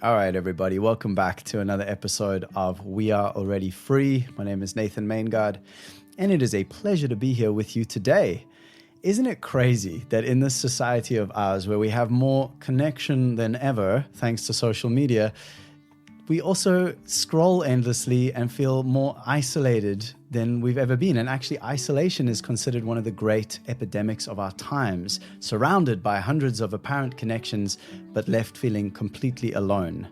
All right, everybody, welcome back to another episode of We Are Already Free. My name is Nathan Maingard, and it is a pleasure to be here with you today. Isn't it crazy that in this society of ours, where we have more connection than ever, thanks to social media, we also scroll endlessly and feel more isolated than we've ever been. And actually, isolation is considered one of the great epidemics of our times, surrounded by hundreds of apparent connections, but left feeling completely alone.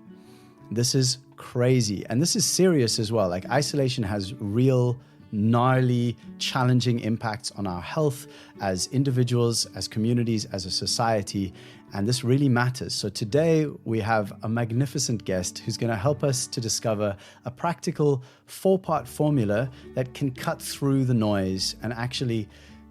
This is crazy. And this is serious as well. Like, isolation has real, gnarly, challenging impacts on our health as individuals, as communities, as a society. And this really matters. So today we have a magnificent guest who's going to help us to discover a practical 4-part formula that can cut through the noise and actually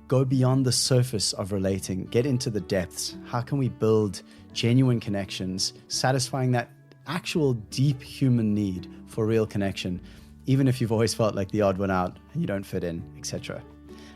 go beyond the surface of relating, get into the depths. How can we build genuine connections, satisfying that actual deep human need for real connection, even if you've always felt like the odd one out and you don't fit in, etc.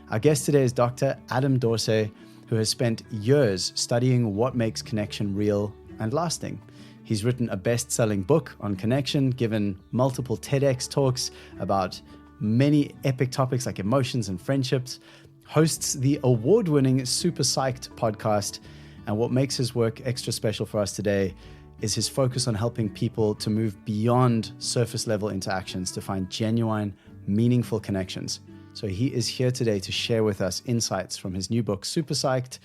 Our guest today is Dr. Adam Dorsay, who has spent years studying what makes connection real and lasting. He's written a best-selling book on connection, given multiple TEDx talks about many epic topics like emotions and friendships, hosts the award-winning Super Psyched podcast, and what makes his work extra special for us today is his focus on helping people to move beyond surface-level interactions to find genuine, meaningful connections. So he is here today to share with us insights from his new book, Super Psyched,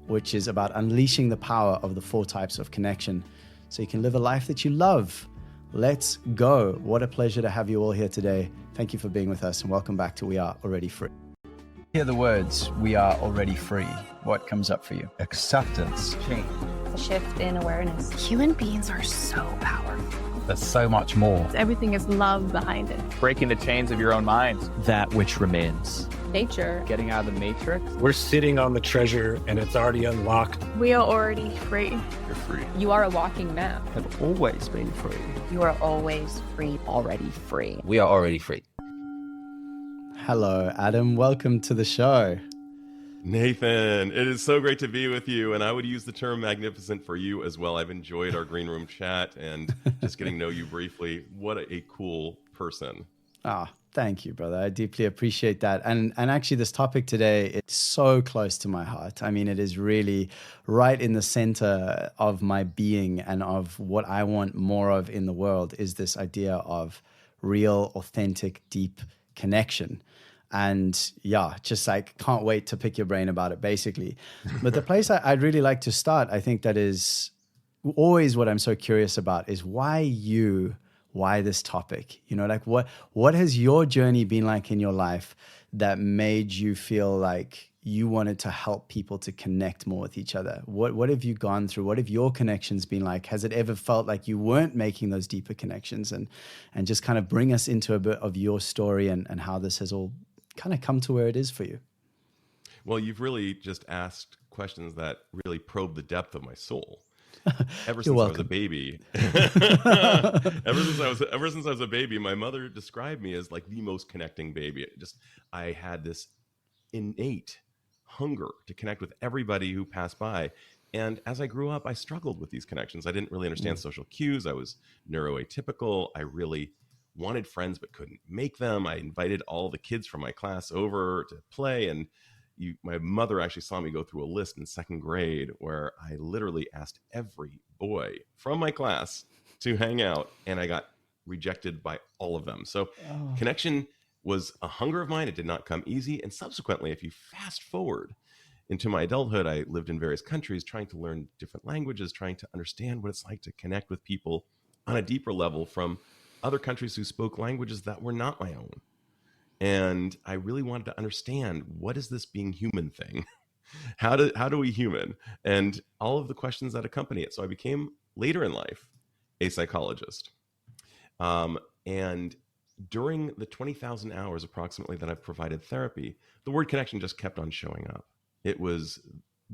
which is about unleashing the power of the 4 types of connection so you can live a life that you love. Let's go. What a pleasure to have you all here today. Thank you for being with us and welcome back to We Are Already Free. Hear the words, we are already free. What comes up for you? Acceptance. Change. A shift in awareness. Human beings are so powerful. There's so much more. Everything is love behind it. Breaking the chains of your own mind. That which remains. Nature. Getting out of the matrix. We're sitting on the treasure and it's already unlocked. We are already free. You're free. You are a walking map. Have always been free. You are always free. Already free. We are already free. Hello, Adam. Welcome to the show. Nathan, it is so great to be with you, and I would use the term magnificent for you as well. I've enjoyed our green room chat and just getting to know you briefly. What a cool person. Thank you, brother. I deeply appreciate that. And actually, this topic today, it's so close to my heart. I mean, it is really right in the center of my being and of what I want more of in the world is this idea of real, authentic, deep connection. And yeah, just like can't wait to pick your brain about it, basically. But the place I'd really like to start, I think that is always what I'm so curious about is why this topic? You know, like what has your journey been like in your life that made you feel like you wanted to help people to connect more with each other? What have you gone through? What have your connections been like? Has it ever felt like you weren't making those deeper connections? And just kind of bring us into a bit of your story and how this has all kind of come to where it is for you. Well, you've really just asked questions that really probe the depth of my soul. Ever since I was a baby, ever since I was a baby, my mother described me as like the most connecting baby. I had this innate hunger to connect with everybody who passed by. And as I grew up, I struggled with these connections. I didn't really understand social cues. I was neuroatypical. I really wanted friends but couldn't make them. I invited all the kids from my class over to play, and my mother actually saw me go through a list in 2nd grade where I literally asked every boy from my class to hang out, and I got rejected by all of them. So connection was a hunger of mine. It did not come easy. And subsequently, if you fast forward into my adulthood, I lived in various countries trying to learn different languages, trying to understand what it's like to connect with people on a deeper level from other countries who spoke languages that were not my own. And I really wanted to understand, what is this being human thing? How do we human? And all of the questions that accompany it. So I became, later in life, a psychologist. And during the 20,000 hours approximately that I've provided therapy, the word connection just kept on showing up. It was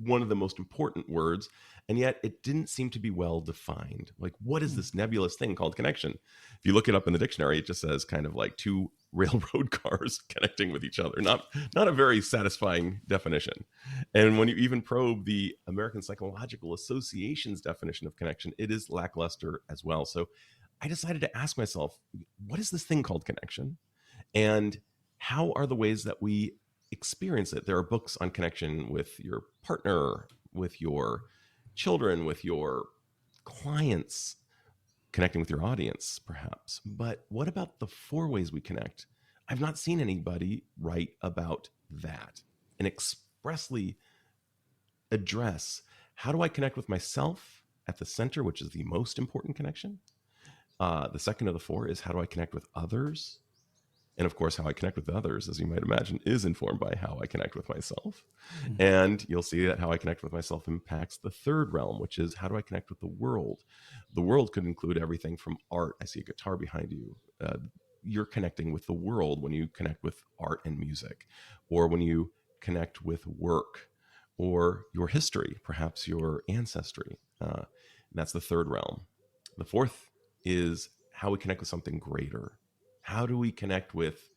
one of the most important words. And yet it didn't seem to be well defined. Like, what is this nebulous thing called connection? If you look it up in the dictionary, it just says kind of like two railroad cars connecting with each other. Not a very satisfying definition. And when you even probe the American Psychological Association's definition of connection, it is lackluster as well. So I decided to ask myself, what is this thing called connection? And how are the ways that we experience it? There are books on connection with your partner, with your children, with your clients, connecting with your audience, perhaps. But what about the 4 ways we connect? I've not seen anybody write about that and expressly address, how do I connect with myself at the center, which is the most important connection? The second of the 4 is, how do I connect with others? And of course, how I connect with others, as you might imagine, is informed by how I connect with myself. Mm-hmm. And you'll see that how I connect with myself impacts the 3rd realm, which is, how do I connect with the world? The world could include everything from art. I see a guitar behind you. You're connecting with the world when you connect with art and music, or when you connect with work, or your history, perhaps your ancestry. That's the 3rd realm. The 4th is how we connect with something greater. How do we connect with,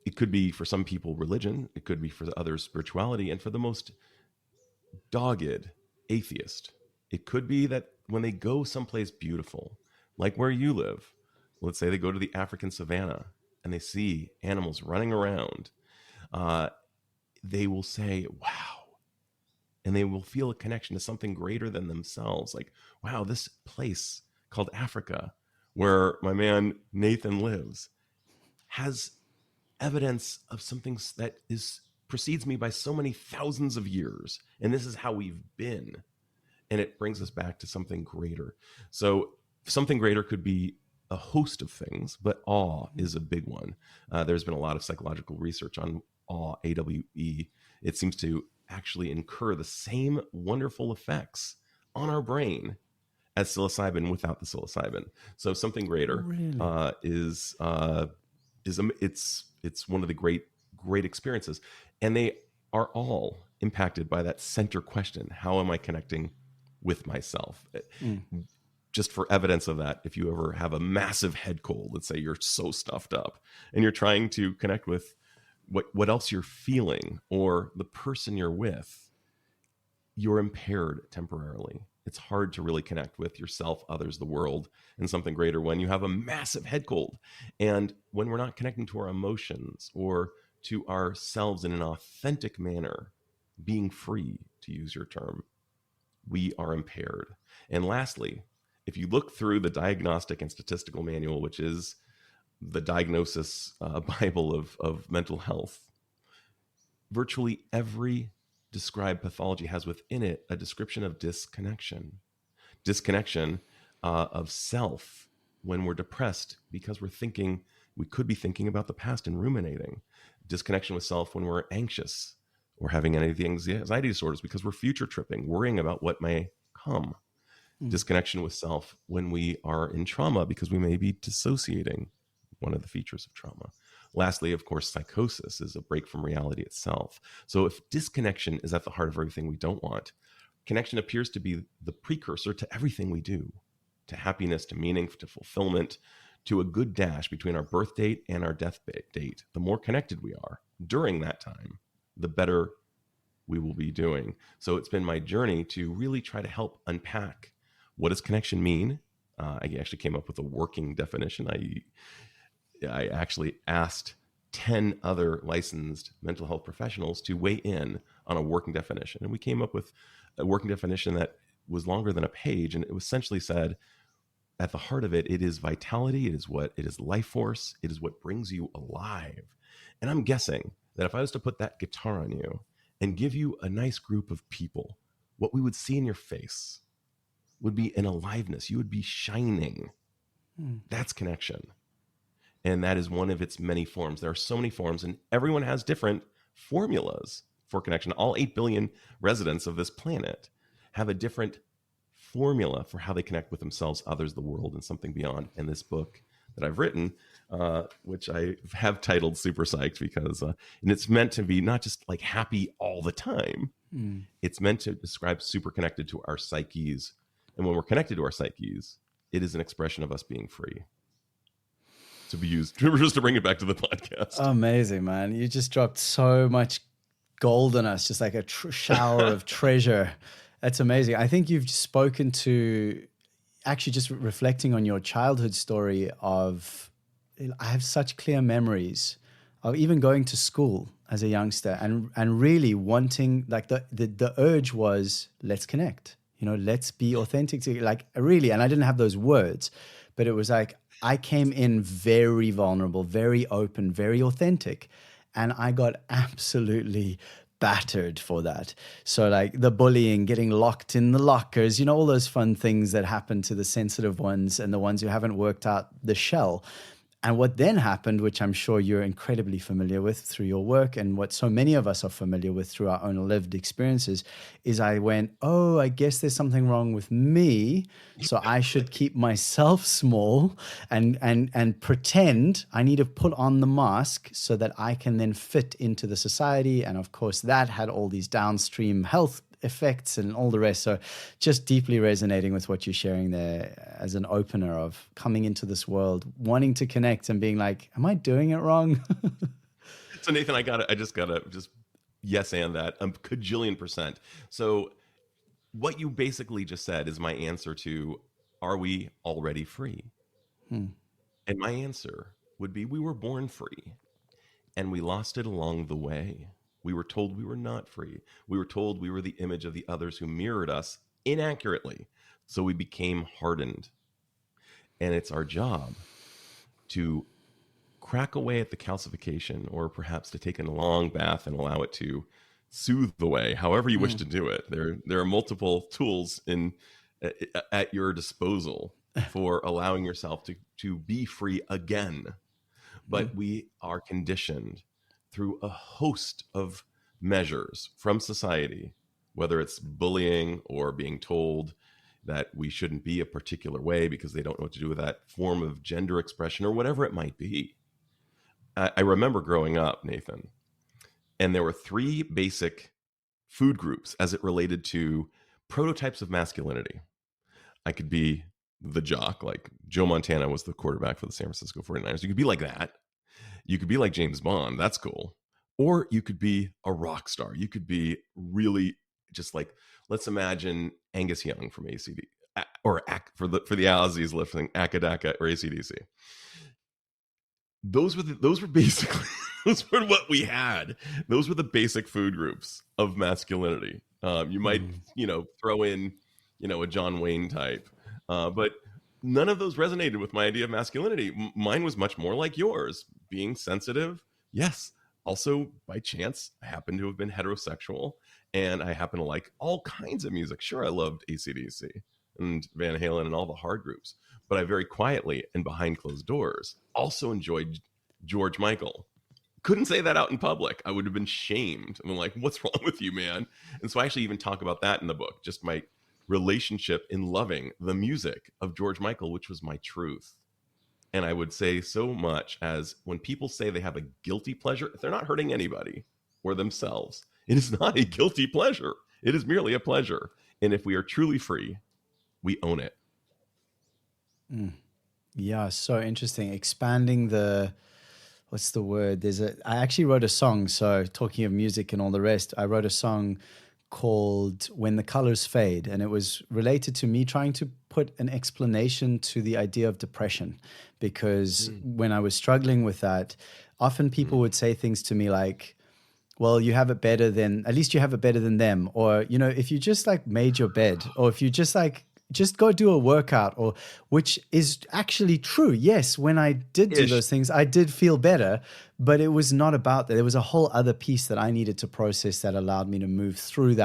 it could be for some people religion, it could be for others spirituality, and for the most dogged atheist, it could be that when they go someplace beautiful, like where you live, let's say they go to the African savannah and they see animals running around, they will say, wow. And they will feel a connection to something greater than themselves. Like, wow, this place called Africa, where my man Nathan lives, has evidence of something that precedes me by so many thousands of years. And this is how we've been. And it brings us back to something greater. So something greater could be a host of things, but awe is a big one. There's been a lot of psychological research on awe, AWE. It seems to actually incur the same wonderful effects on our brain as psilocybin without the psilocybin. So something greater is it's one of the great experiences, and they are all impacted by that center question: how am I connecting with myself? Just for evidence of that, if you ever have a massive head cold, let's say you're so stuffed up and you're trying to connect with what else you're feeling or the person you're with, you're impaired temporarily. It's hard to really connect with yourself, others, the world, and something greater when you have a massive head cold. And when we're not connecting to our emotions or to ourselves in an authentic manner, being free, to use your term, we are impaired. And lastly, if you look through the Diagnostic and Statistical Manual, which is the diagnosis Bible of mental health, virtually every described pathology has within it a description of disconnection of self when we're depressed because we could be thinking about the past and ruminating, disconnection with self when we're anxious or having any of the anxiety disorders because we're future tripping, worrying about what may come, disconnection with self when we are in trauma because we may be dissociating, one of the features of trauma. Lastly, of course, psychosis is a break from reality itself. So if disconnection is at the heart of everything we don't want, connection appears to be the precursor to everything we do, to happiness, to meaning, to fulfillment, to a good dash between our birth date and our death date. The more connected we are during that time, the better we will be doing. So it's been my journey to really try to help unpack, what does connection mean? I actually came up with a working definition. I actually asked 10 other licensed mental health professionals to weigh in on a working definition. And we came up with a working definition that was longer than a page. And it essentially said, at the heart of it, it is vitality. It is life force. It is what brings you alive. And I'm guessing that if I was to put that guitar on you and give you a nice group of people, what we would see in your face would be an aliveness. You would be shining. That's connection. And that is one of its many forms. There are so many forms, and everyone has different formulas for connection. All 8 billion residents of this planet have a different formula for how they connect with themselves, others, the world, and something beyond. And this book that I've written, which I have titled Super Psyched because and it's meant to be not just like happy all the time, It's meant to describe super connected to our psyches. And when we're connected to our psyches, it is an expression of us being free. To be used, just to bring it back to the podcast. Amazing, man. You just dropped so much gold on us, just like a shower of treasure. That's amazing. I think you've spoken to, actually just reflecting on your childhood story of, I have such clear memories of even going to school as a youngster and really wanting, like the urge was, let's connect, let's be authentic to, like, really. And I didn't have those words, but it was like, I came in very vulnerable, very open, very authentic. And I got absolutely battered for that. So like the bullying, getting locked in the lockers, all those fun things that happen to the sensitive ones and the ones who haven't worked out the shell. And what then happened, which I'm sure you're incredibly familiar with through your work and what so many of us are familiar with through our own lived experiences, is I went, oh, I guess there's something wrong with me. So I should keep myself small and pretend I need to put on the mask so that I can then fit into the society. And of course, that had all these downstream health effects and all the rest. So just deeply resonating with what you're sharing there as an opener of coming into this world, wanting to connect and being like, am I doing it wrong? So Nathan, I just gotta yes and that a cajillion %. So what you basically just said is my answer to, are we already free? And my answer would be, we were born free and we lost it along the way. We were told we were not free. We were told we were the image of the others who mirrored us inaccurately. So we became hardened. And it's our job to crack away at the calcification, or perhaps to take a long bath and allow it to soothe the way, however you wish to do it. There are multiple tools at your disposal for allowing yourself to be free again. But we are conditioned through a host of measures from society, whether it's bullying or being told that we shouldn't be a particular way because they don't know what to do with that form of gender expression or whatever it might be. I remember growing up, Nathan, and there were 3 basic food groups as it related to prototypes of masculinity. I could be the jock, like Joe Montana was the quarterback for the San Francisco 49ers. You could be like that. You could be like James Bond. That's cool. Or you could be a rock star. You could be really just like, let's imagine Angus Young from ACD, or for the Aussies listening, Akadaka or ACDC. Those were basically, those were what we had. Those were the basic food groups of masculinity. You might, throw in, a John Wayne type, but none of those resonated with my idea of masculinity. Mine was much more like yours, being sensitive. Yes. Also, by chance, I happen to have been heterosexual, and I happen to like all kinds of music. Sure, I loved AC/DC and Van Halen and all the hard groups, but I very quietly and behind closed doors also enjoyed George Michael. Couldn't say that out in public. I would have been shamed. I'm like, what's wrong with you, man? And so I actually even talk about that in the book, just my relationship in loving the music of George Michael, which was my truth. And I would say so much as, when people say they have a guilty pleasure, if they're not hurting anybody or themselves, it is not a guilty pleasure. It is merely a pleasure. And if we are truly free, we own it. Yeah, so interesting. Expanding what's the word? I actually wrote a song. So talking of music and all the rest, I wrote a song called When the Colors Fade. And it was related to me trying to put an explanation to the idea of depression. Because when I was struggling with that, often people would say things to me like, well, you have it better than, at least you have it better than them. Or, if you just like made your bed, or if you just go do a workout, or, which is actually true. Yes, when I did do those things, I did feel better, but it was not about that. There was a whole other piece that I needed to process that allowed me to move through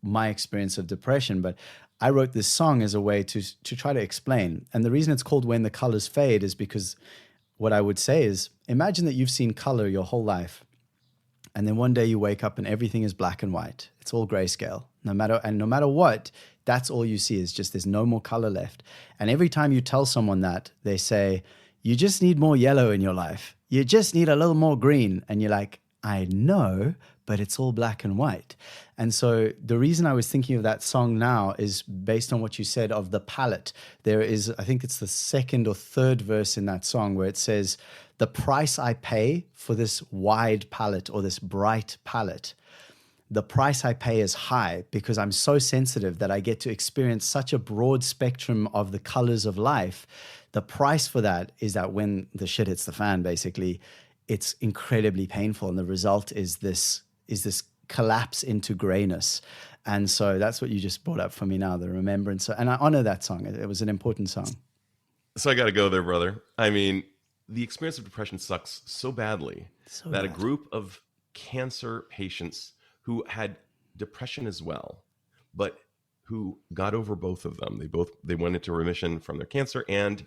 my experience of depression. But I wrote this song as a way to try to explain. And the reason it's called When the Colors Fade is because what I would say is, imagine that you've seen color your whole life. And then one day you wake up and everything is black and white. It's all grayscale. No matter what, that's all you see is just there's no more color left. And every time you tell someone that, they say, you just need more yellow in your life. You just need a little more green. And you're like, I know, but it's all black and white. And so the reason I was thinking of that song now is based on what you said of the palette. There is, I think it's the second or third verse in that song where it says, the price I pay for this wide palette or this bright palette, the price I pay is high because I'm so sensitive that I get to experience such a broad spectrum of the colors of life. The price for that is that when the shit hits the fan, basically, it's incredibly painful. And the result is this collapse into grayness. And so that's what you just brought up for me now, the remembrance. And I honor that song. It was an important song. So I got to go there, brother. I mean, the experience of depression sucks so badly that a group of cancer patients who had depression as well, but who got over both of them. They went into remission from their cancer and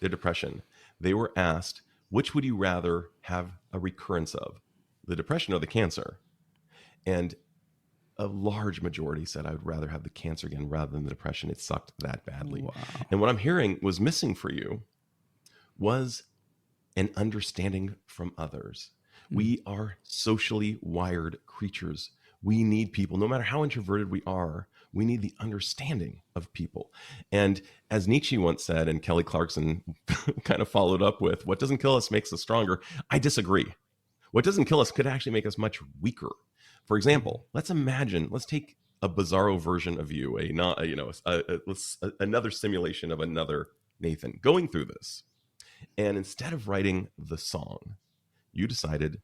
their depression. They were asked, which would you rather have a recurrence of, the depression or the cancer? And a large majority said, I would rather have the cancer again rather than the depression. It sucked that badly. Wow. And what I'm hearing was missing for you was an understanding from others. We are socially wired creatures. We need people, no matter how introverted we are, we need the understanding of people. And as Nietzsche once said, and Kelly Clarkson kind of followed up with, what doesn't kill us makes us stronger. I disagree. What doesn't kill us could actually make us much weaker. For example, let's take a bizarro version of you, another simulation of another Nathan going through this. And instead of writing the song, you decided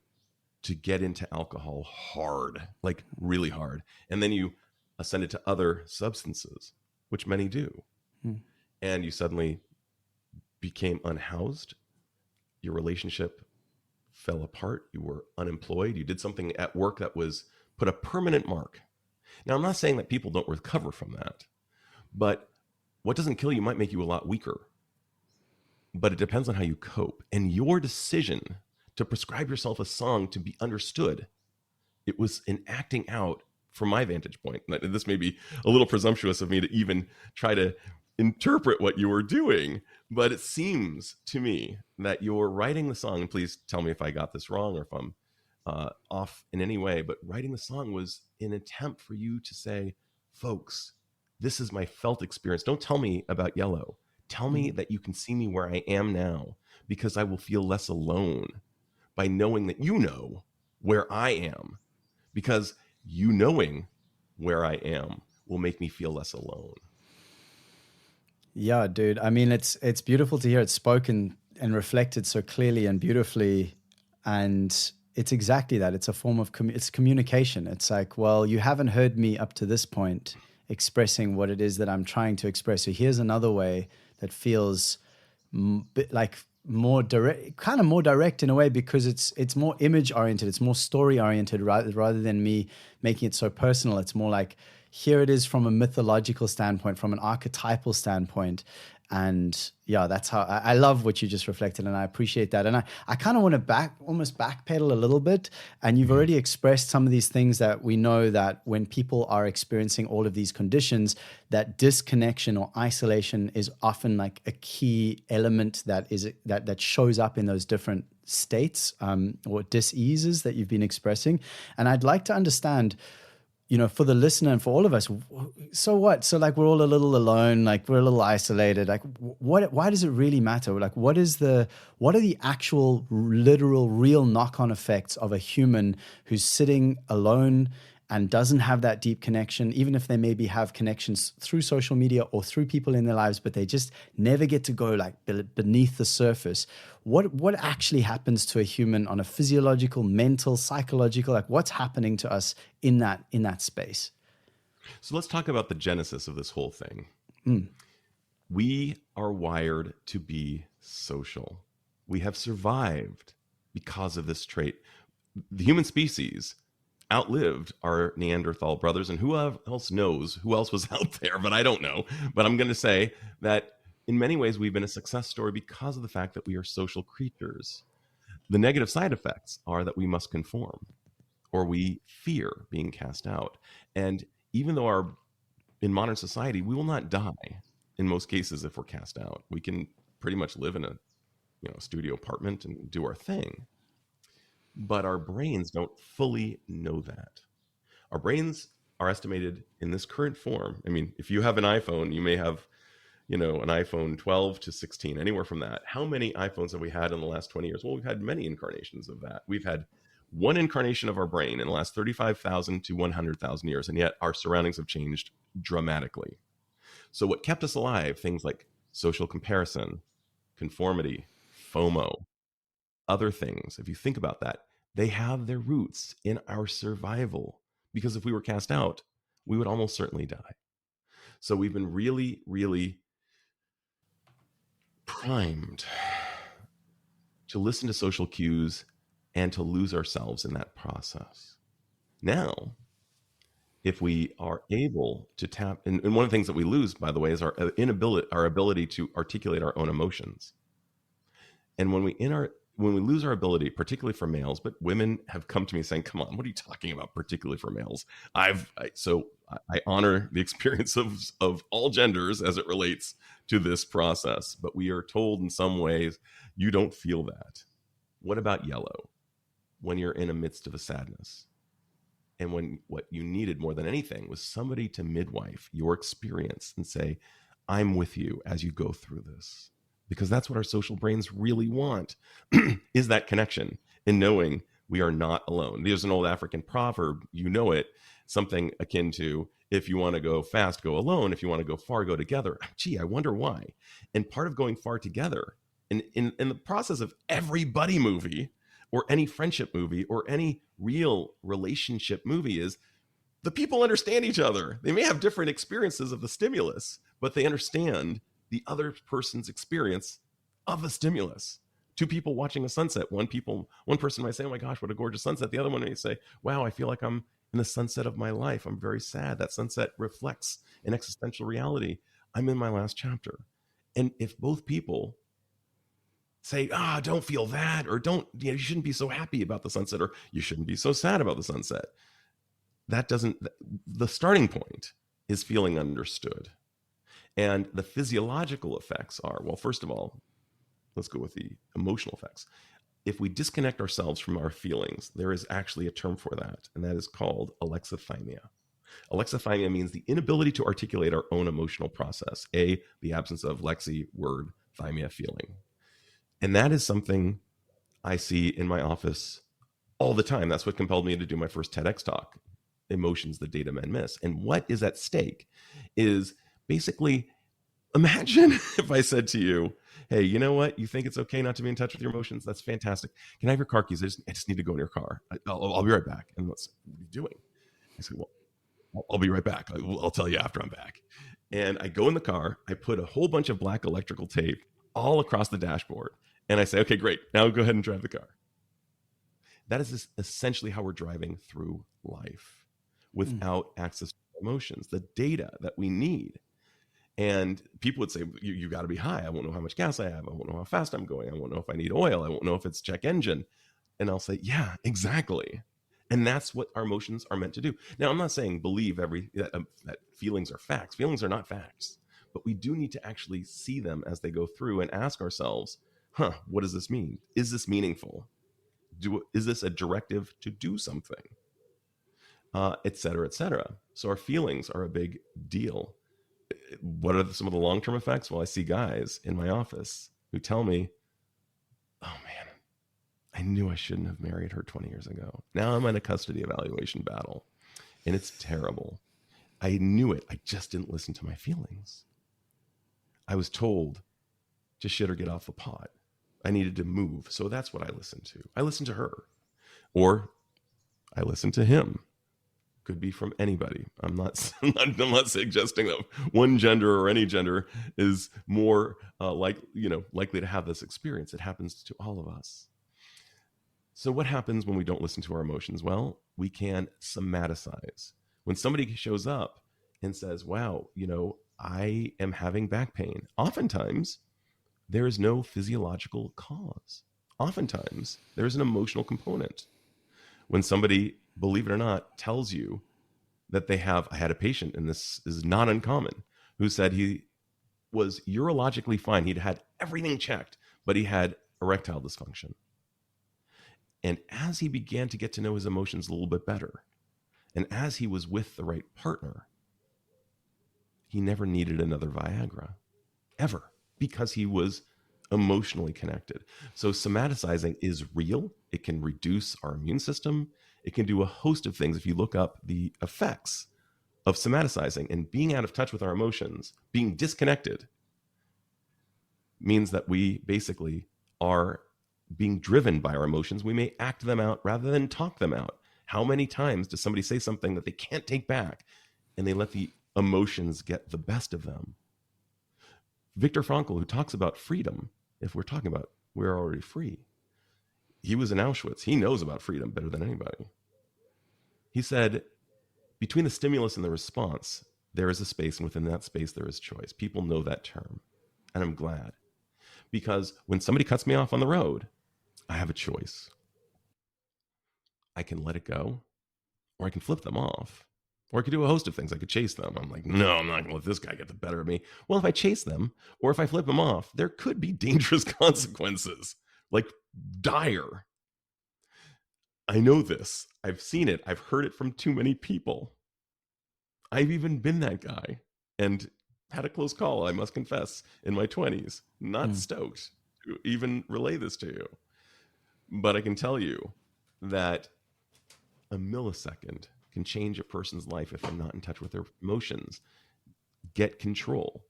to get into alcohol hard, like really hard. And then you ascended to other substances, which many do. And you suddenly became unhoused. Your relationship fell apart. You were unemployed. You did something at work that put a permanent mark. Now, I'm not saying that people don't recover from that, but what doesn't kill you might make you a lot weaker. But it depends on how you cope. And your decision to prescribe yourself a song to be understood, it was an acting out from my vantage point. This may be a little presumptuous of me to even try to interpret what you were doing, but it seems to me that you're writing the song, and please tell me if I got this wrong or if I'm off in any way, but writing the song was an attempt for you to say, folks, this is my felt experience. Don't tell me about yellow. Tell me that you can see me where I am now, because I will feel less alone by knowing that you know where I am, because you knowing where I am will make me feel less alone. Yeah, dude. I mean, it's beautiful to hear it spoken and reflected so clearly and beautifully. And it's exactly that. It's a form of it's communication. It's like, well, you haven't heard me up to this point expressing what it is that I'm trying to express. So here's another way that feels like more direct in a way, because it's more image oriented, it's more story oriented, rather than me making it so personal. It's more like, here it is from a mythological standpoint, from an archetypal standpoint. And yeah, that's how I love what you just reflected, and I appreciate that. And I kind of want to almost backpedal a little bit. And you've already expressed some of these things that we know, that when people are experiencing all of these conditions, that disconnection or isolation is often like a key element that shows up in those different states or dis-eases that you've been expressing. And I'd like to understand, for the listener and for all of us, so what? So like, we're all a little alone, like we're a little isolated. Like why does it really matter? Like what are the actual literal real knock-on effects of a human who's sitting alone and doesn't have that deep connection, even if they maybe have connections through social media or through people in their lives, but they just never get to go like beneath the surface? What actually happens to a human on a physiological, mental, psychological, like what's happening to us in that space? So let's talk about the genesis of this whole thing. We are wired to be social. We have survived because of this trait. The human species outlived our Neanderthal brothers, and who else knows who else was out there, but I don't know. But I'm going to say that in many ways, we've been a success story because of the fact that we are social creatures. The negative side effects are that we must conform, or we fear being cast out. And even though in modern society, we will not die in most cases if we're cast out. We can pretty much live in a studio apartment and do our thing. But our brains don't fully know that. Our brains are estimated in this current form. I mean, if you have an iPhone, you may have, an iPhone 12 to 16, anywhere from that. How many iPhones have we had in the last 20 years? Well, we've had many incarnations of that. We've had one incarnation of our brain in the last 35,000 to 100,000 years, and yet our surroundings have changed dramatically. So what kept us alive, things like social comparison, conformity, FOMO, other things, if you think about that, they have their roots in our survival, because if we were cast out, we would almost certainly die. So we've been really, really primed to listen to social cues and to lose ourselves in that process. Now, if we are able to tap, and one of the things that we lose, by the way, is our ability to articulate our own emotions. And when we lose our ability, particularly for males, but women have come to me saying, "Come on, what are you talking about, particularly for males?" I honor the experience of all genders as it relates to this process, but we are told in some ways you don't feel that. What about yellow? When you're in the midst of a sadness, and when what you needed more than anything was somebody to midwife your experience and say, "I'm with you as you go through this." Because that's what our social brains really want, is that connection and knowing we are not alone. There's an old African proverb, you know it, something akin to, if you want to go fast, go alone. If you want to go far, go together. Gee, I wonder why. And part of going far together, in the process of every buddy movie or any friendship movie or any real relationship movie, is the people understand each other. They may have different experiences of the stimulus, but they understand the other person's experience of a stimulus. Two people watching a sunset. One person might say, "Oh my gosh, what a gorgeous sunset." The other one may say, "Wow, I feel like I'm in the sunset of my life. I'm very sad. That sunset reflects an existential reality. I'm in my last chapter." And if both people say, "Don't feel that," or you shouldn't be so happy about the sunset, or you shouldn't be so sad about the sunset, the starting point is feeling understood. And the physiological effects are, well, first of all, let's go with the emotional effects. If we disconnect ourselves from our feelings, there is actually a term for that, and that is called alexithymia. Alexithymia means the inability to articulate our own emotional process. The absence of lexi, word, thymia, feeling. And that is something I see in my office all the time. That's what compelled me to do my first TEDx talk, Emotions That Data Men Miss. And what is at stake is basically, imagine if I said to you, "Hey, you know what? You think it's okay not to be in touch with your emotions? That's fantastic. Can I have your car keys? I just need to go in your car. I'll be right back." And what are you doing? I said, "Well, I'll be right back. I'll tell you after I'm back." And I go in the car. I put a whole bunch of black electrical tape all across the dashboard. And I say, "Okay, great. Now go ahead and drive the car." That is essentially how we're driving through life without access to emotions, the data that we need. And people would say, you got to be high. I won't know how much gas I have. I won't know how fast I'm going. I won't know if I need oil. I won't know if it's check engine. And I'll say, yeah, exactly. And that's what our emotions are meant to do. Now, I'm not saying believe that feelings are facts. Feelings are not facts. But we do need to actually see them as they go through and ask ourselves, what does this mean? Is this meaningful? Is this a directive to do something? Et cetera, et cetera. So our feelings are a big deal. What are some of the long-term effects? Well, I see guys in my office who tell me, "Oh man, I knew I shouldn't have married her 20 years ago. Now I'm in a custody evaluation battle and it's terrible. I knew it. I just didn't listen to my feelings. I was told to shit or get off the pot. I needed to move. So that's what I listened to. I listened to her, or I listened to him. Could be from anybody. I'm not suggesting that one gender or any gender is more likely to have this experience. It happens to all of us. So what happens when we don't listen to our emotions? Well, we can somaticize. When somebody shows up and says, "Wow, I am having back pain," oftentimes there is no physiological cause. Oftentimes there is an emotional component. When somebody, believe it or not, tells you that I had a patient, and this is not uncommon, who said he was urologically fine. He'd had everything checked, but he had erectile dysfunction. And as he began to get to know his emotions a little bit better, and as he was with the right partner, he never needed another Viagra, ever, because he was emotionally connected. So somaticizing is real. It can reduce our immune system. It can do a host of things. If you look up the effects of somaticizing and being out of touch with our emotions, being disconnected, means that we basically are being driven by our emotions. We may act them out rather than talk them out. How many times does somebody say something that they can't take back and they let the emotions get the best of them? Viktor Frankl, who talks about freedom, if we're talking about we're already free, he was in Auschwitz. He knows about freedom better than anybody. He said, between the stimulus and the response, there is a space, and within that space, there is choice. People know that term, and I'm glad. Because when somebody cuts me off on the road, I have a choice. I can let it go, or I can flip them off, or I could do a host of things. I could chase them. I'm like, no, I'm not going to let this guy get the better of me. Well, if I chase them, or if I flip them off, there could be dangerous consequences, like dire. I know this. I've seen it. I've heard it from too many people. I've even been that guy and had a close call, I must confess, in my 20s. Not stoked to even relay this to you. But I can tell you that a millisecond can change a person's life if they're not in touch with their emotions. Get control.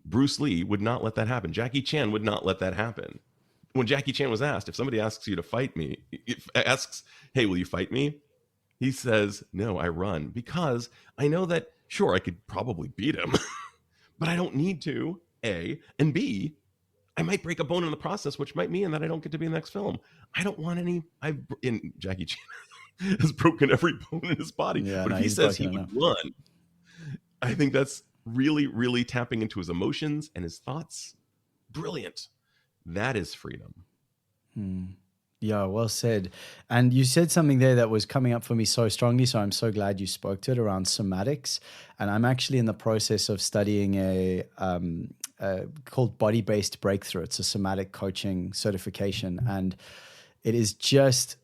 Bruce Lee would not let that happen. Jackie Chan would not let that happen. When Jackie Chan was asked, if somebody asks you to fight me, asks, hey, will you fight me? He says, no, I run, because I know that, sure, I could probably beat him, but I don't need to, A, and B, I might break a bone in the process, which might mean that I don't get to be in the next film. I don't want any. In Jackie Chan has broken every bone in his body, but if he says he would run, I think that's really, really tapping into his emotions and his thoughts. Brilliant. That is freedom. Yeah, well said. And you said something there that was coming up for me so strongly, so I'm so glad you spoke to it, around somatics. And I'm actually in the process of studying a called Body-Based Breakthrough. It's a somatic coaching certification, and it is just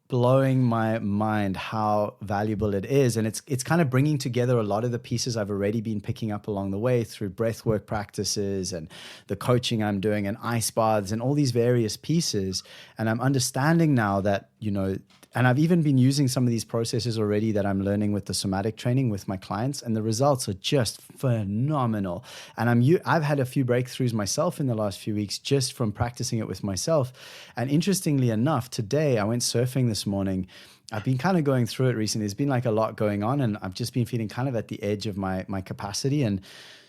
blowing my mind how valuable it is. And it's kind of bringing together a lot of the pieces I've already been picking up along the way through breathwork practices and the coaching I'm doing and ice baths and all these various pieces. And I'm understanding now that, you know, and I've even been using some of these processes already that I'm learning with the somatic training with my clients, and the results are just phenomenal. And I've had a few breakthroughs myself in the last few weeks just from practicing it with myself. And interestingly enough, today I went surfing this morning. I've been kind of going through it recently. There's been like a lot going on, and I've just been feeling kind of at the edge of my capacity. And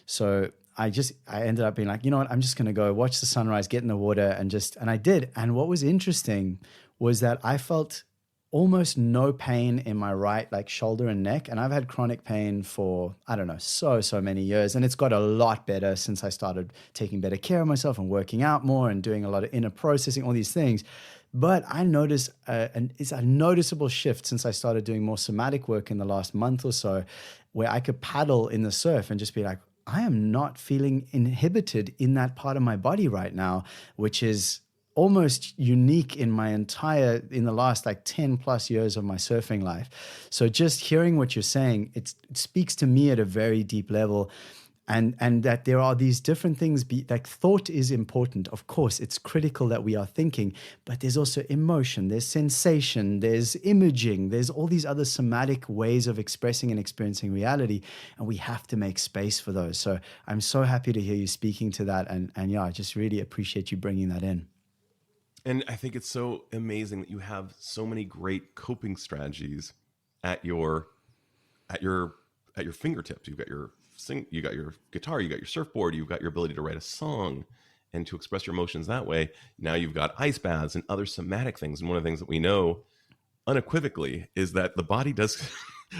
so I ended up being like, you know what, I'm just going to go watch the sunrise, get in the water, and I did. And what was interesting was that I felt almost no pain in my right, like shoulder and neck. And I've had chronic pain for, I don't know, so many years. And it's got a lot better since I started taking better care of myself and working out more and doing a lot of inner processing, all these things. But I noticed, and it's a noticeable shift since I started doing more somatic work in the last month or so, where I could paddle in the surf and just be like, I am not feeling inhibited in that part of my body right now, which is almost unique in the last like 10 plus years of my surfing life. So just hearing what you're saying, it speaks to me at a very deep level. And that there are these different things, like thought is important. Of course, it's critical that we are thinking, but there's also emotion, there's sensation, there's imaging, there's all these other somatic ways of expressing and experiencing reality. And we have to make space for those. So I'm so happy to hear you speaking to that. And yeah, I just really appreciate you bringing that in. And I think it's so amazing that you have so many great coping strategies at your fingertips. You got your guitar, you got your surfboard, you've got your ability to write a song and to express your emotions that way. Now you've got ice baths and other somatic things. And one of the things that we know unequivocally is that the body does.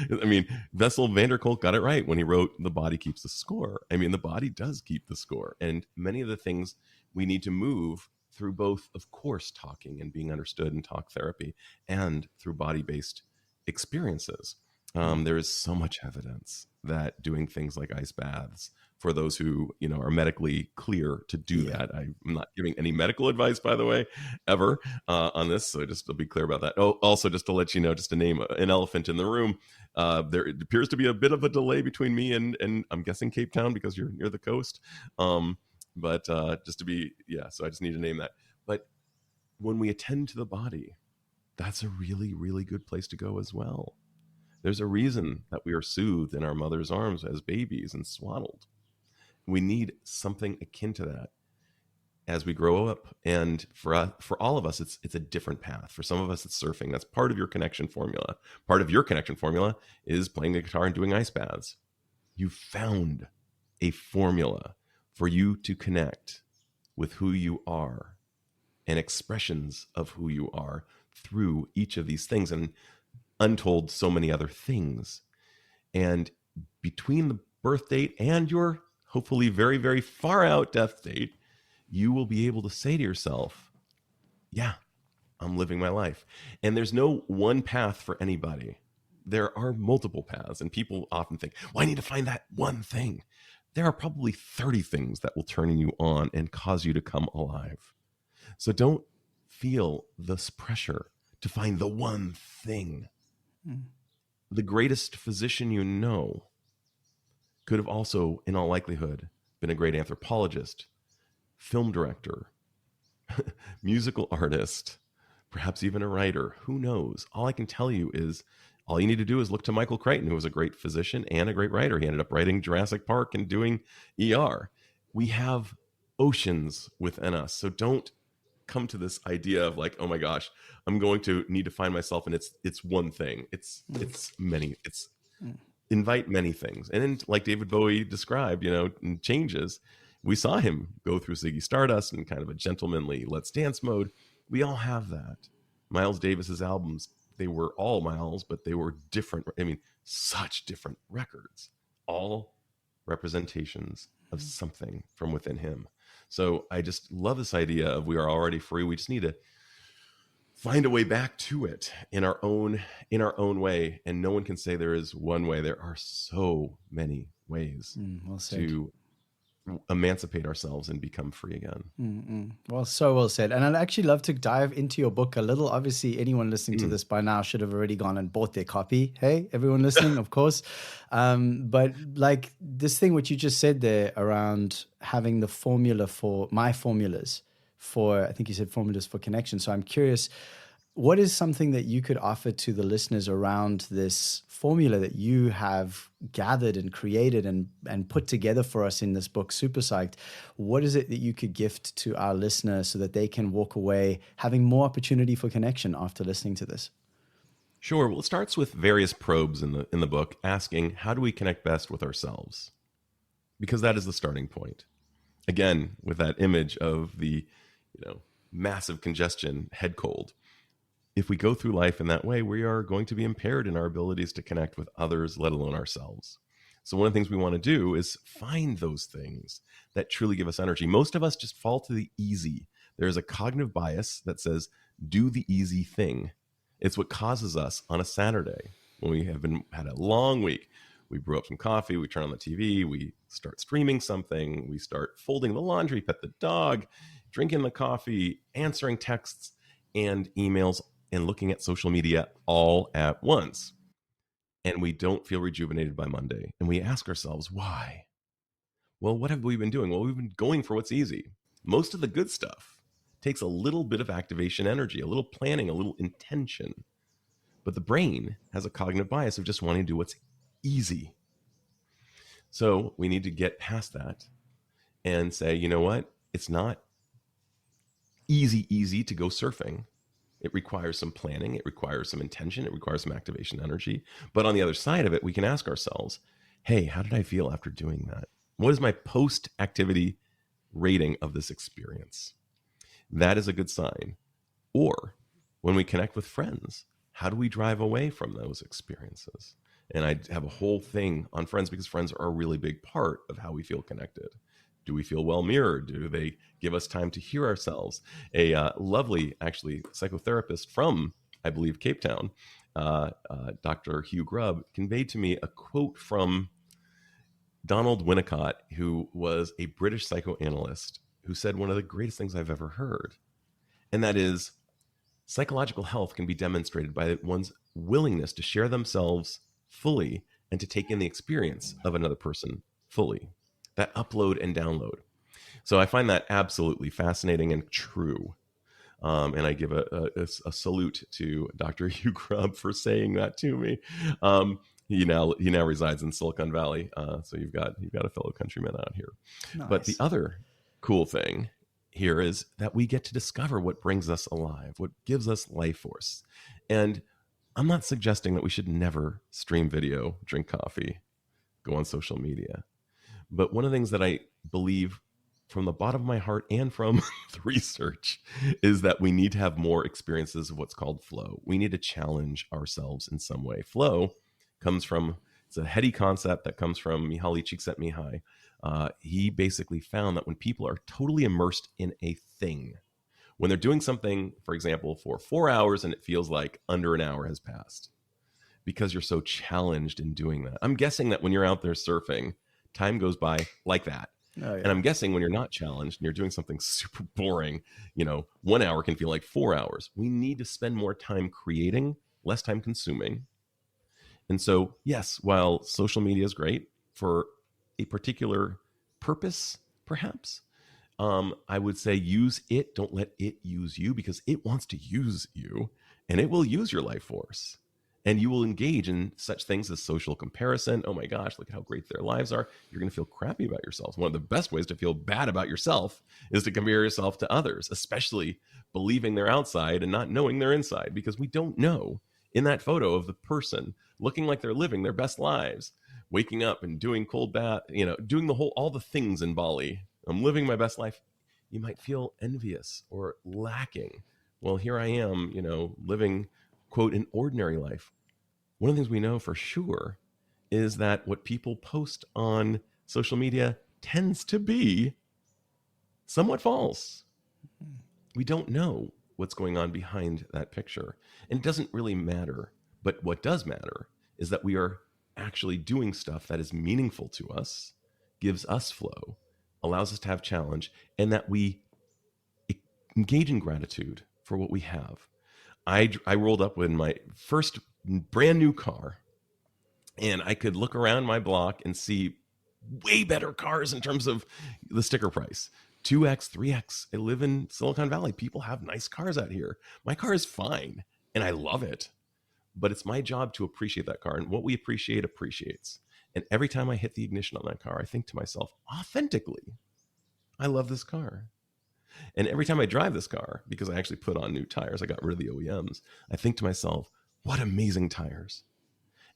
I mean, Bessel van der Kolk got it right when he wrote "The body keeps the score." I mean, the body does keep the score, and many of the things we need to move through both, of course, talking and being understood in talk therapy, and through body-based experiences. There is so much evidence that doing things like ice baths for those who, are medically clear to do that. I'm not giving any medical advice, by the way, ever on this. So just to be clear about that. Oh, also, just to let you know, just to name an elephant in the room, there appears to be a bit of a delay between me and I'm guessing Cape Town because you're near the coast. But just to be, so I just need to name that. But when we attend to the body, that's a really, really good place to go as well. There's a reason that we are soothed in our mother's arms as babies and swaddled. We need something akin to that as we grow up. And for all of us, it's a different path. For some of us, it's surfing. That's part of your connection formula. Part of your connection formula is playing the guitar and doing ice baths. You found a formula for you to connect with who you are and expressions of who you are through each of these things and untold so many other things. And between the birth date and your hopefully very, very far out death date, you will be able to say to yourself, I'm living my life. And there's no one path for anybody. There are multiple paths. And people often think, well, I need to find that one thing. There are probably 30 things that will turn you on and cause you to come alive. So don't feel this pressure to find the one thing. The greatest physician you know could have also, in all likelihood, been a great anthropologist, film director, musical artist, perhaps even a writer. Who knows? All I can tell you is all you need to do is look to Michael Crichton, who was a great physician and a great writer. He ended up writing Jurassic Park and doing ER. We have oceans within us. So don't come to this idea of like, oh my gosh, I'm going to need to find myself, and it's one thing. It's many. It's invite many things. And then, like David Bowie described, in Changes, we saw him go through Ziggy Stardust in kind of a gentlemanly Let's Dance mode. We all have that. Miles Davis's albums, they were all Miles, but they were different. I mean, such different records, all representations of something from within him. So I just love this idea of we are already free. We just need to find a way back to it in our own way. And no one can say there is one way. There are so many ways to emancipate ourselves and become free again. Well, so well said. And I'd actually love to dive into your book a little. Obviously, anyone listening to this by now should have already gone and bought their copy. Hey, everyone listening, of course. But like this thing which you just said there around having the formula for my formulas for, I think you said formulas for connection. So I'm curious, what is something that you could offer to the listeners around this formula that you have gathered and created and put together for us in this book, Super Psyched? What is it that you could gift to our listeners so that they can walk away having more opportunity for connection after listening to this? Sure. Well, it starts with various probes in the book asking, how do we connect best with ourselves? Because that is the starting point. Again, with that image of the, massive congestion, head cold. If we go through life in that way, we are going to be impaired in our abilities to connect with others, let alone ourselves. So one of the things we want to do is find those things that truly give us energy. Most of us just fall to the easy. There's a cognitive bias that says, do the easy thing. It's what causes us on a Saturday when we have had a long week. We brew up some coffee, we turn on the TV, we start streaming something, we start folding the laundry, pet the dog, drinking the coffee, answering texts and emails, and looking at social media all at once. And we don't feel rejuvenated by Monday. And we ask ourselves, why? Well, what have we been doing? Well, we've been going for what's easy. Most of the good stuff takes a little bit of activation energy, a little planning, a little intention. But the brain has a cognitive bias of just wanting to do what's easy. So we need to get past that and say, you know what? It's not easy to go surfing. It requires some planning. It requires some intention. It requires some activation energy. But on the other side of it, we can ask ourselves, hey, how did I feel after doing that? What is my post-activity rating of this experience? That is a good sign. Or when we connect with friends, how do we drive away from those experiences? And I have a whole thing on friends because friends are a really big part of how we feel connected. Do we feel well mirrored? Do they give us time to hear ourselves? A lovely, actually, psychotherapist from, I believe, Cape Town, Dr. Hugh Grubb, conveyed to me a quote from Donald Winnicott, who was a British psychoanalyst, who said one of the greatest things I've ever heard. And that is, psychological health can be demonstrated by one's willingness to share themselves fully and to take in the experience of another person fully. That upload and download. So I find that absolutely fascinating and true. And I give a salute to Dr. Hugh Grubb for saying that to me. He now resides in Silicon Valley, so you've got a fellow countryman out here. Nice. But the other cool thing here is that we get to discover what brings us alive, what gives us life force. And I'm not suggesting that we should never stream video, drink coffee, go on social media. But one of the things that I believe from the bottom of my heart and from the research is that we need to have more experiences of what's called flow. We need to challenge ourselves in some way. Flow comes from, it's a heady concept that comes from Mihaly Csikszentmihalyi. He basically found that when people are totally immersed in a thing, when they're doing something, for example, for 4 hours and it feels like under an hour has passed because you're so challenged in doing that. I'm guessing that when you're out there surfing, time goes by like that. Oh, yeah. And I'm guessing when you're not challenged and you're doing something super boring, 1 hour can feel like 4 hours. We need to spend more time creating, less time consuming. And so, yes, while social media is great for a particular purpose, perhaps, I would say use it. Don't let it use you, because it wants to use you and it will use your life force. And you will engage in such things as social comparison. Oh my gosh, look at how great their lives are. You're going to feel crappy about yourself. One of the best ways to feel bad about yourself is to compare yourself to others, especially believing they're outside and not knowing they're inside, because we don't know in that photo of the person looking like they're living their best lives, waking up and doing cold bath, doing all the things in Bali. I'm living my best life. You might feel envious or lacking. Well, here I am, living, quote, an ordinary life. One of the things we know for sure is that what people post on social media tends to be somewhat false. We don't know what's going on behind that picture. And it doesn't really matter. But what does matter is that we are actually doing stuff that is meaningful to us, gives us flow, allows us to have challenge, and that we engage in gratitude for what we have. I rolled up in my first brand new car, and I could look around my block and see way better cars in terms of the sticker price. 2X, 3X. I live in Silicon Valley. People have nice cars out here. My car is fine, and I love it. But it's my job to appreciate that car, and what we appreciate appreciates. And every time I hit the ignition on that car, I think to myself, authentically, I love this car. And every time I drive this car, because I actually put on new tires, I got rid of the OEMs, I think to myself, what amazing tires.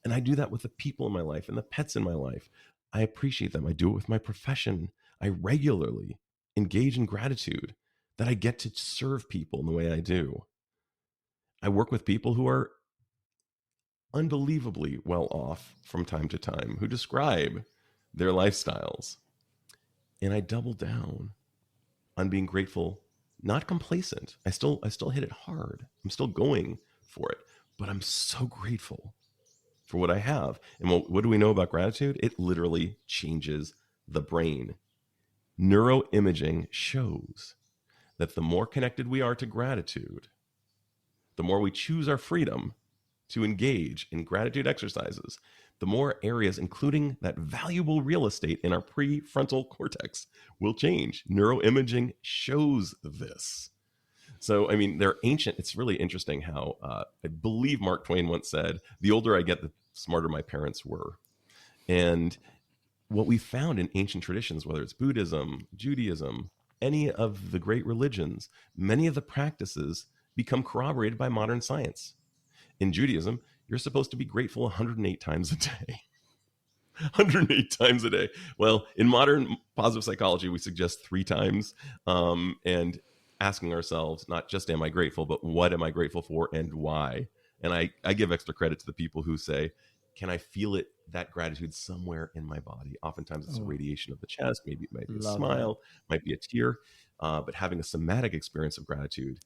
And I do that with the people in my life and the pets in my life. I appreciate them. I do it with my profession. I regularly engage in gratitude that I get to serve people in the way I do. I work with people who are unbelievably well off from time to time, who describe their lifestyles. And I double down on being grateful, not complacent. I still hit it hard. I'm still going for it, but I'm so grateful for what I have. And what do we know about gratitude? It literally changes the brain. Neuroimaging shows that the more connected we are to gratitude, the more we choose our freedom to engage in gratitude exercises, the more areas, including that valuable real estate in our prefrontal cortex, will change. Neuroimaging shows this. So, I mean, they're ancient. It's really interesting how I believe Mark Twain once said, the older I get, the smarter my parents were. And what we found in ancient traditions, whether it's Buddhism, Judaism, any of the great religions, many of the practices become corroborated by modern science. In Judaism, you're supposed to be grateful 108 times a day. 108 times a day. Well, in modern positive psychology, we suggest 3 times, and asking ourselves, not just am I grateful, but what am I grateful for and why? And I give extra credit to the people who say, can I feel it, that gratitude somewhere in my body? Oftentimes it's a radiation of the chest. Maybe it might be a smile, might be a tear. But having a somatic experience of gratitude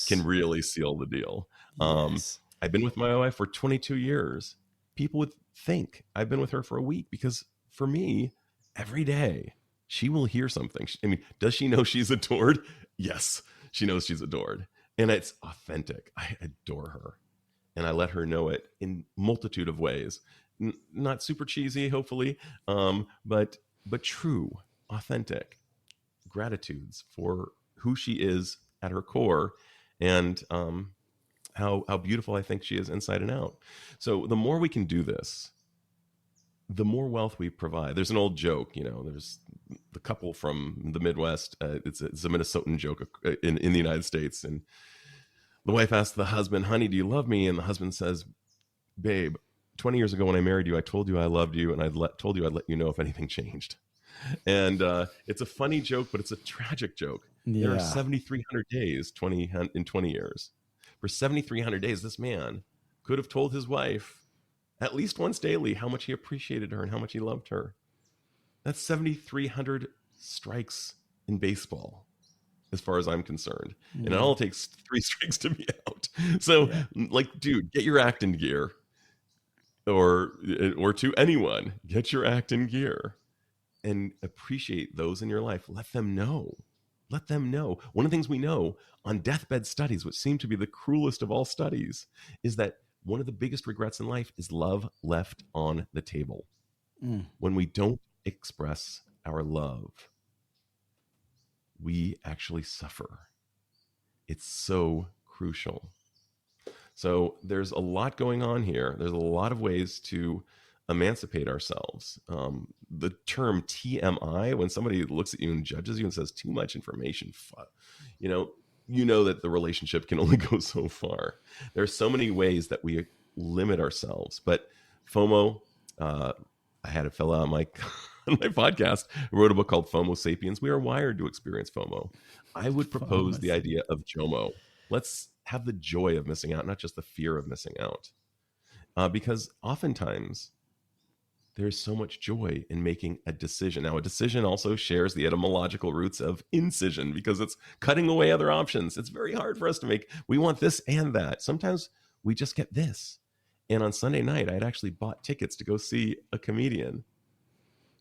can really seal the deal. I've been with my wife for 22 years. People would think I've been with her for a week because for me, every day, she will hear something. I mean, does she know she's adored? Yes, she knows she's adored. And it's authentic. I adore her. And I let her know it in multitude of ways. Not super cheesy, hopefully, but true, authentic gratitudes for who she is at her core, and how beautiful I think she is inside and out. So the more we can do this, the more wealth we provide. There's an old joke, there's the couple from the Midwest. It's a Minnesotan joke in the United States. And the wife asks the husband, honey, do you love me? And the husband says, babe, 20 years ago when I married you, I told you I loved you, and told you I'd let you know if anything changed. And it's a funny joke, but it's a tragic joke. Yeah. There are 7,300 days in 20 years. For 7,300 days, this man could have told his wife at least once daily how much he appreciated her and how much he loved her. That's 7,300 strikes in baseball, as far as I'm concerned. And it all takes 3 strikes to be out. So, dude, get your act in gear. Or to anyone, get your act in gear and appreciate those in your life. Let them know. Let them know. One of the things we know on deathbed studies, which seem to be the cruelest of all studies, is that one of the biggest regrets in life is love left on the table. When we don't express our love, we actually suffer. It's so crucial. So there's a lot going on here. There's a lot of ways to emancipate ourselves. The term TMI, when somebody looks at you and judges you and says too much information, you know that the relationship can only go so far. There are so many ways that we limit ourselves. But FOMO, I had a fella on my podcast who wrote a book called FOMO Sapiens. We are wired to experience FOMO. I would propose the idea of JOMO. Let's have the joy of missing out, not just the fear of missing out. Because oftentimes there's so much joy in making a decision. Now, a decision also shares the etymological roots of incision, because it's cutting away other options. It's very hard for us to make. We want this and that. Sometimes we just get this. And on Sunday night, I had actually bought tickets to go see a comedian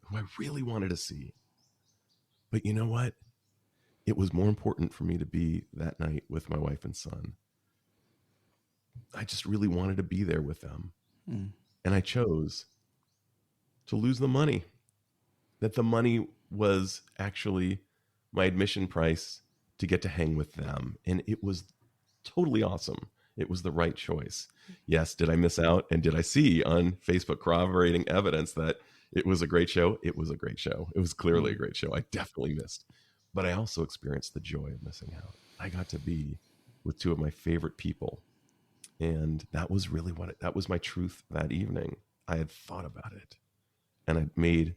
who I really wanted to see. But you know what? It was more important for me to be that night with my wife and son. I just really wanted to be there with them. And I chose to lose the money. That the money was actually my admission price to get to hang with them. And it was totally awesome. It was the right choice. Yes, did I miss out? And did I see on Facebook corroborating evidence that it was a great show? It was a great show. It was clearly a great show. I definitely missed. But I also experienced the joy of missing out. I got to be with 2 of my favorite people. And that was really that was my truth that evening. I had thought about it. And I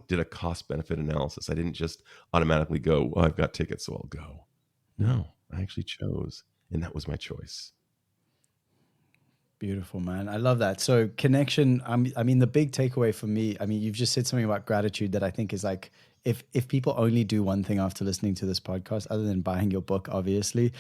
did a cost benefit analysis. I didn't just automatically go, well, I've got tickets, so I'll go. No, I actually chose. And that was my choice. Beautiful, man. I love that. So connection, I mean, the big takeaway for me, I mean, you've just said something about gratitude that I think is like, if people only do one thing after listening to this podcast, other than buying your book, obviously,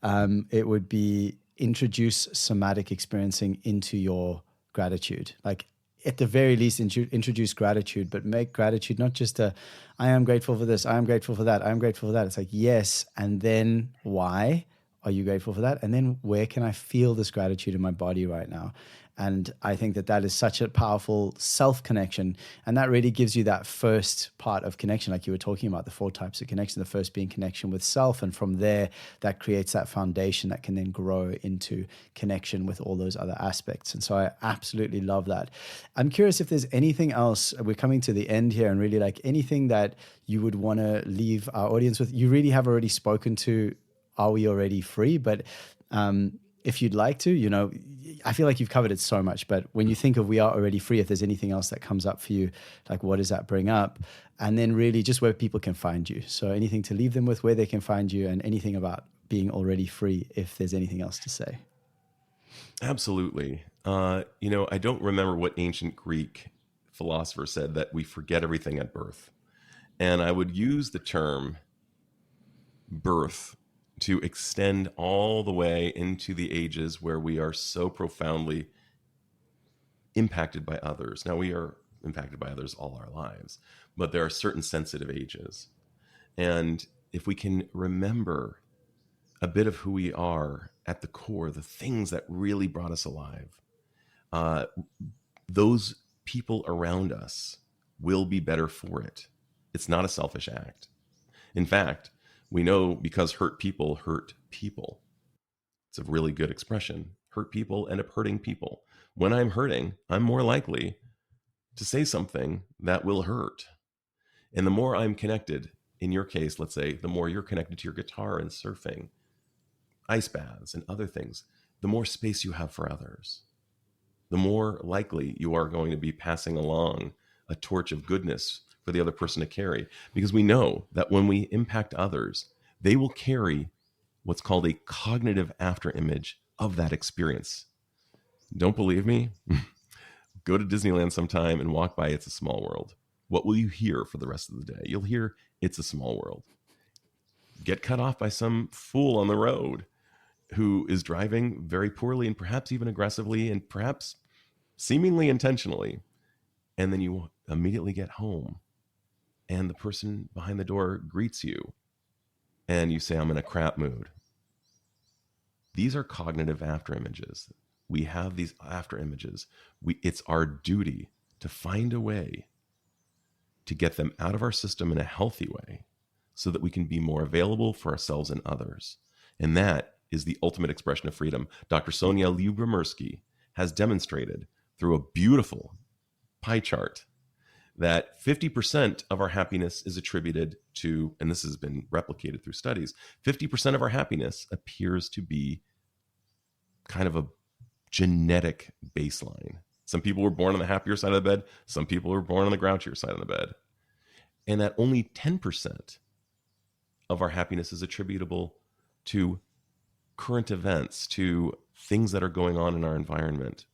it would be introduce somatic experiencing into your gratitude. Like at the very least, introduce gratitude, but make gratitude not just I am grateful for this, I am grateful for that, I am grateful for that. It's like, yes. And then why are you grateful for that? And then where can I feel this gratitude in my body right now? And I think that is such a powerful self-connection. And that really gives you that first part of connection, like you were talking about, the 4 types of connection, the first being connection with self. And from there, that creates that foundation that can then grow into connection with all those other aspects. And so I absolutely love that. I'm curious if there's anything else, we're coming to the end here, and really like anything that you would want to leave our audience with. You really have already spoken to, are we already free? But if you'd like to, I feel like you've covered it so much, but when you think of we are already free, if there's anything else that comes up for you, like what does that bring up? And then really just where people can find you. So anything to leave them with, where they can find you, and anything about being already free, if there's anything else to say. Absolutely. I don't remember what ancient Greek philosopher said that we forget everything at birth. And I would use the term birth to extend all the way into the ages where we are so profoundly impacted by others. Now, we are impacted by others all our lives, but there are certain sensitive ages. And if we can remember a bit of who we are at the core, the things that really brought us alive, those people around us will be better for it. It's not a selfish act. In fact, we know because hurt people hurt people. It's a really good expression. Hurt people end up hurting people. When I'm hurting, I'm more likely to say something that will hurt. And the more I'm connected, in your case, let's say, the more you're connected to your guitar and surfing, ice baths and other things, the more space you have for others, the more likely you are going to be passing along a torch of goodness for the other person to carry. Because we know that when we impact others, they will carry what's called a cognitive afterimage of that experience. Don't believe me? Go to Disneyland sometime and walk by It's a Small World. What will you hear for the rest of the day? You'll hear It's a Small World. Get cut off by some fool on the road who is driving very poorly and perhaps even aggressively and perhaps seemingly intentionally. And then you immediately get home and the person behind the door greets you and you say, I'm in a crap mood. These are cognitive afterimages. We have these afterimages. It's our duty to find a way to get them out of our system in a healthy way so that we can be more available for ourselves and others. And that is the ultimate expression of freedom. Dr. Sonia Lyubomirsky has demonstrated through a beautiful pie chart that 50% of our happiness is attributed to, and this has been replicated through studies, 50% of our happiness appears to be kind of a genetic baseline. Some people were born on the happier side of the bed. Some people were born on the grouchier side of the bed. And that only 10% of our happiness is attributable to current events, to things that are going on in our environment.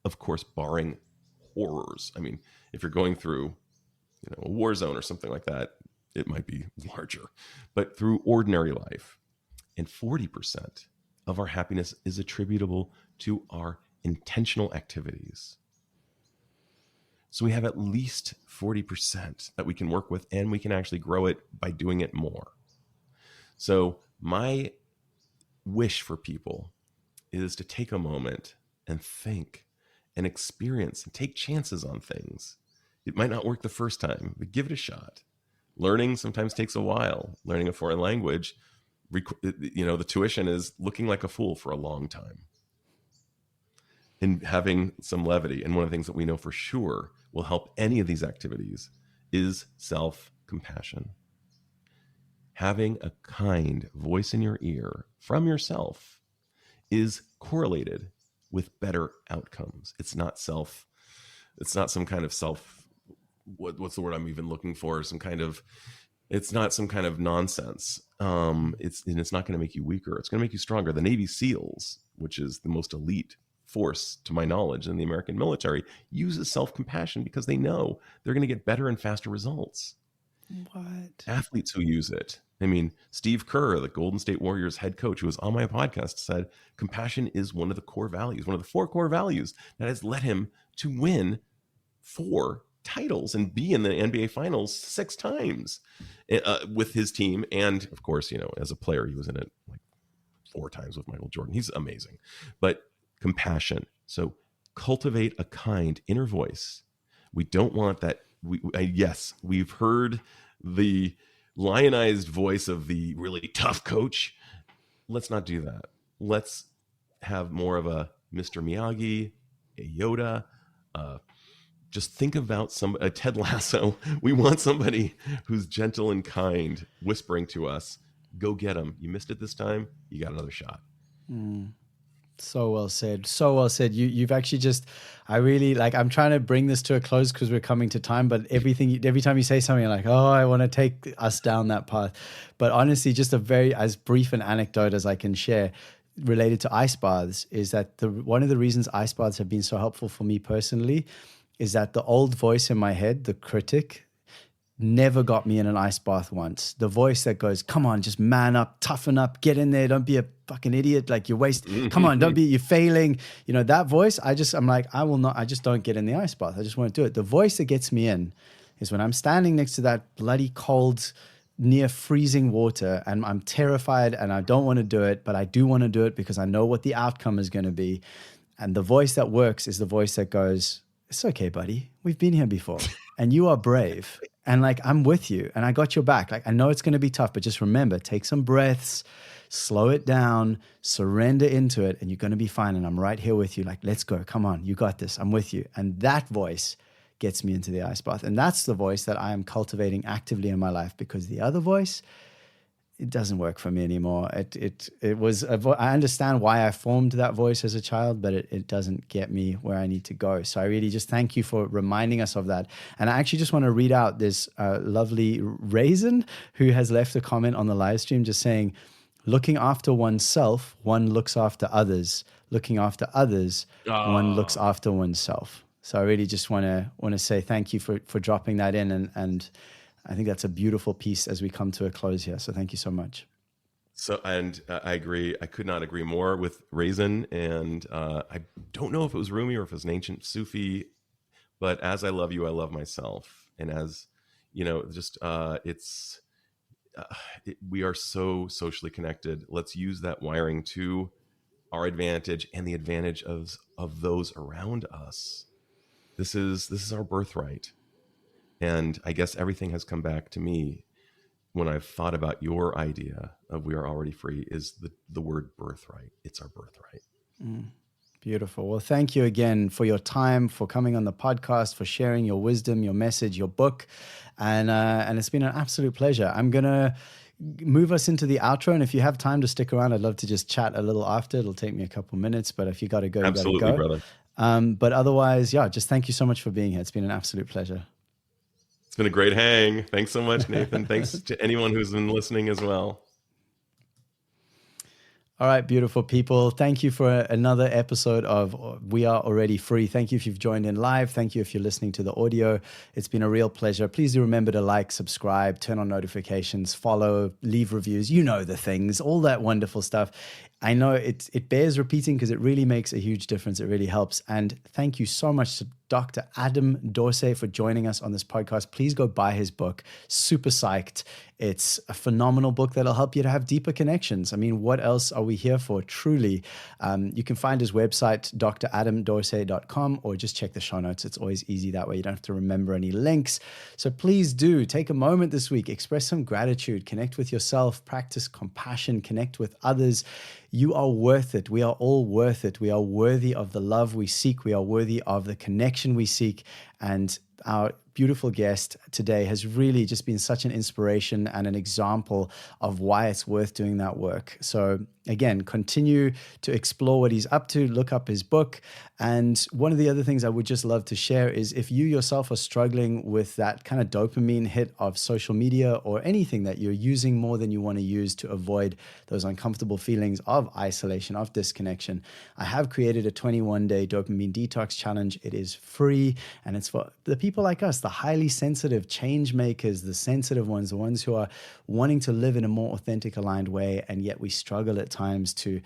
Of course, barring horrors. I mean, if you're going through, a war zone or something like that, it might be larger. But through ordinary life, and 40% of our happiness is attributable to our intentional activities. So we have at least 40% that we can work with, and we can actually grow it by doing it more. So my wish for people is to take a moment and think and experience and take chances on things. It might not work the first time, but give it a shot. Learning sometimes takes a while. Learning a foreign language, the tuition is looking like a fool for a long time. And having some levity. And one of the things that we know for sure will help any of these activities is self-compassion. Having a kind voice in your ear from yourself is correlated with better outcomes. It's not some kind of what's the word I'm even looking for? It's not some kind of nonsense. It's not going to make you weaker. It's going to make you stronger. The Navy SEALs, which is the most elite force, to my knowledge, in the American military, uses self-compassion because they know they're going to get better and faster results. What? Athletes who use it. I mean, Steve Kerr, the Golden State Warriors head coach, who was on my podcast, said compassion is one of the core values, one of the 4 core values that has led him to win 4 titles and be in the NBA finals 6 times with his team. And of course, as a player, he was in it like 4 times with Michael Jordan. He's amazing. But compassion. So cultivate a kind inner voice. We don't want that. Yes, we've heard the lionized voice of the really tough coach. Let's not do that. Let's have more of a Mr. Miyagi, a Yoda, just think about a Ted Lasso. We want somebody who's gentle and kind, whispering to us, go get him. You missed it this time. You got another shot. So well said. So well said. You've actually I really I'm trying to bring this to a close because we're coming to time, but every time you say something, you're like, oh, I want to take us down that path. But honestly, just as brief an anecdote as I can share related to ice baths is that one of the reasons ice baths have been so helpful for me personally is that the old voice in my head, the critic, never got me in an ice bath once. The voice that goes, come on, just man up, toughen up, get in there. Don't be a fucking idiot. Like you're come on, you're failing. You know, that voice, I'm like, I will not, I just don't get in the ice bath. I just won't do it. The voice that gets me in is when I'm standing next to that bloody cold, near freezing water and I'm terrified and I don't want to do it, but I do want to do it because I know what the outcome is going to be. And the voice that works is the voice that goes, it's okay, buddy. We've been here before and you are brave. And like, I'm with you and I got your back. Like, I know it's going to be tough, but just remember, take some breaths, slow it down, surrender into it, and you're going to be fine. And I'm right here with you. Like, let's go. Come on. You got this. I'm with you. And that voice gets me into the ice bath. And that's the voice that I am cultivating actively in my life, because the other voice, it doesn't work for me anymore. It was, I understand why I formed that voice as a child, but it doesn't get me where I need to go. So I really just thank you for reminding us of that. And I actually just want to read out this lovely Raisin who has left a comment on the live stream just saying, looking after oneself, one looks after others. Looking after others, one looks after oneself. So I really just want to say thank you for dropping that in. And I think that's a beautiful piece as we come to a close here. So thank you so much. So, and I agree. I could not agree more with Raisin. And I don't know if it was Rumi or if it was an ancient Sufi, but as I love you, I love myself. And as, you know, just we are so socially connected. Let's use that wiring to our advantage and the advantage of those around us. This is our birthright. And I guess everything has come back to me when I've thought about your idea of we are already free is the word birthright. It's our birthright. Beautiful. Well, thank you again for your time, for coming on the podcast, for sharing your wisdom, your message, your book. And it's been an absolute pleasure. I'm going to move us into the outro. And if you have time to stick around, I'd love to just chat a little after. It'll take me a couple minutes, but if you got to go, absolutely, you got to go. Brother. But otherwise, yeah, just thank you so much for being here. It's been an absolute pleasure. It's been a great hang. Thanks so much, Nathan. Thanks to anyone who's been listening as well. All right, beautiful people. Thank you for another episode of We Are Already Free. Thank you if you've joined in live. Thank you if you're listening to the audio. It's been a real pleasure. Please do remember to like, subscribe, turn on notifications, follow, leave reviews. You know the things, all that wonderful stuff. I know it bears repeating because it really makes a huge difference. It really helps. And thank you so much to Dr. Adam Dorsay for joining us on this podcast. Please go buy his book. Super psyched. It's a phenomenal book that'll help you to have deeper connections. I mean, what else are we here for? Truly. You can find his website, dradamdorsay.com, or just check the show notes. It's always easy that way. You don't have to remember any links. So please do take a moment this week, express some gratitude, connect with yourself, practice compassion, connect with others. You are worth it. We are all worth it. We are worthy of the love we seek. We are worthy of the connection we seek. And our beautiful guest today has really just been such an inspiration and an example of why it's worth doing that work. So again, continue to explore what he's up to, look up his book. And one of the other things I would just love to share is if you yourself are struggling with that kind of dopamine hit of social media or anything that you're using more than you want to use to avoid those uncomfortable feelings of isolation, of disconnection, I have created a 21-day dopamine detox challenge. It is free, and it's for the people like us, the highly sensitive change makers, the sensitive ones, the ones who are wanting to live in a more authentic, aligned way, and yet we struggle at times to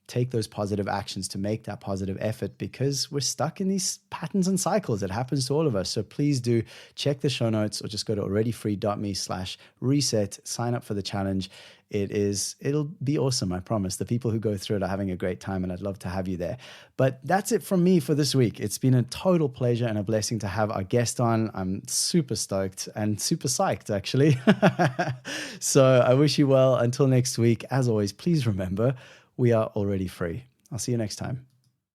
take those positive actions, to make that positive effort, because we're stuck in these patterns and cycles. It happens to all of us. So please do check the show notes or just go to alreadyfree.me/reset, sign up for the challenge. It'll be awesome. I promise. The people who go through it are having a great time, and I'd love to have you there. But that's it from me for this week. It's been a total pleasure and a blessing to have our guest on. I'm super stoked and super psyched, actually. So I wish you well. Until next week, as always, please remember, we are already free. I'll see you next time.